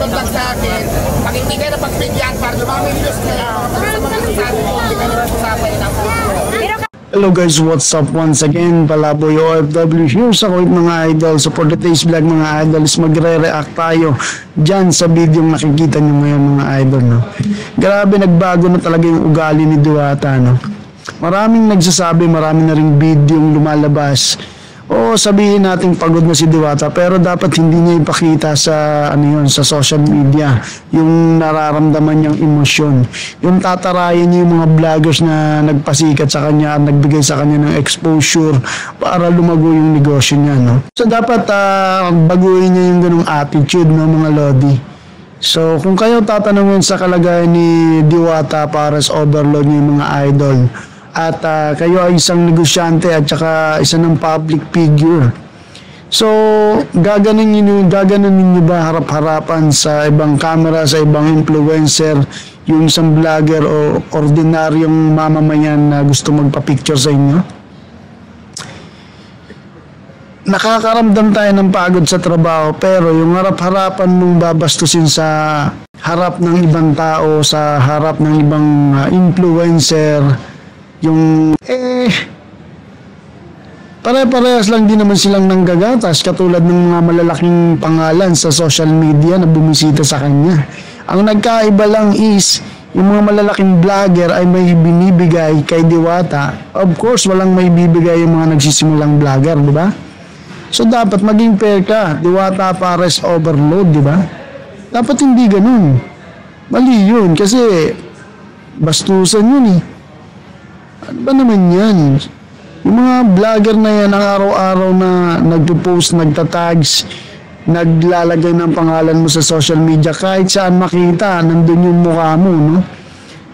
dagdag sa akin, pag hindi kayo napagbigyan, para lumami yung news kayo, sa mga sabi ko, hindi kayo napagsapay na po. Hello guys, what's up once again? Palaboy OFW here sa Kuwait mga idol. So for today's vlog mga idol is magre-react tayo dyan sa video yung nakikita nyo ngayon mga idol. No? Grabe, nagbago na talaga yung ugali ni Diwata. No? Maraming nagsasabi, marami na ring video yung lumalabas. O sabihin natin pagod na si Diwata, pero dapat hindi niya ipakita sa sa social media yung nararamdaman niyang emosyon. Yung tatarayan niya yung mga vloggers na nagpasikat sa kanya at nagbigay sa kanya ng exposure para lumago yung negosyo niya, no? So dapat baguhin niya yung ganung attitude, no, mga lodi. So kung kayo tatanungin sa kalagayan ni Diwata para sa overload niya yung mga idol, at kayo ay isang negosyante at saka isa ng public figure. So, gaganin niyo ba harap-harapan sa ibang camera, sa ibang influencer, yung isang vlogger o ordinaryong mamamayan na gusto magpa-picture sa inyo? Nakakaramdam tayo ng pagod sa trabaho, pero yung harap-harapan mong babastusin sa harap ng ibang tao, sa harap ng ibang influencer, yung pare-parehas lang din naman silang nanggagatas katulad ng mga malalaking pangalan sa social media na bumisita sa kanya. Ang nagkaiba lang is yung mga malalaking vlogger ay may binibigay kay Diwata. Of course, walang may bibigay yung mga nagsisimulang vlogger, di ba? So dapat maging fair ka. Diwata Pares overload, di ba? Dapat hindi ganun. Mali yun kasi bastusan yun eh. Ano ba naman yan? Yung mga vlogger na yan, ang araw-araw na nagpo-post, nagtatags, naglalagay ng pangalan mo sa social media, kahit saan makita, nandun yung mukha mo, no?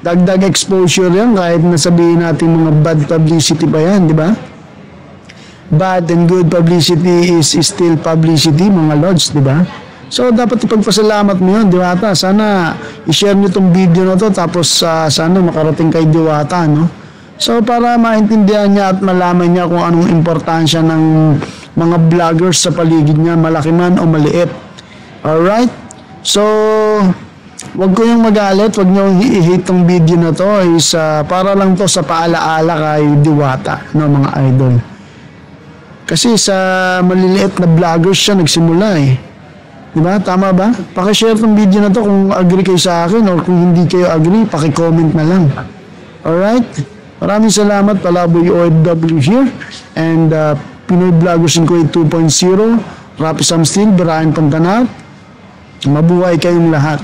Dagdag exposure yan, kahit nasabihin natin mga bad publicity pa yan, di ba? Bad and good publicity is still publicity, mga lords, di ba? So, dapat ipagpasalamat mo yun, Diwata. Sana i-share nyo itong video na to, tapos sana makarating kay Diwata, no? So, para maintindihan niya at malaman niya kung anong importansya ng mga vloggers sa paligid niya, malaki man o maliit. Alright? So, wag ko yung magalit, wag nyo i-hate tong video na to. Is, para lang to sa paalaala kay Diwata, no, mga idol. Kasi sa maliliit na vloggers siya nagsimula eh. Diba? Tama ba? Pakishare tong video na to kung agree kayo sa akin or kung hindi kayo agree, pakicomment na lang. Alright? Maraming salamat, Palaboy OFW here, and Pinoy Vloggers in Kuwait 2.0, Rapi Sam Steel, Birayan Pantanal. Mabuhay kayong lahat.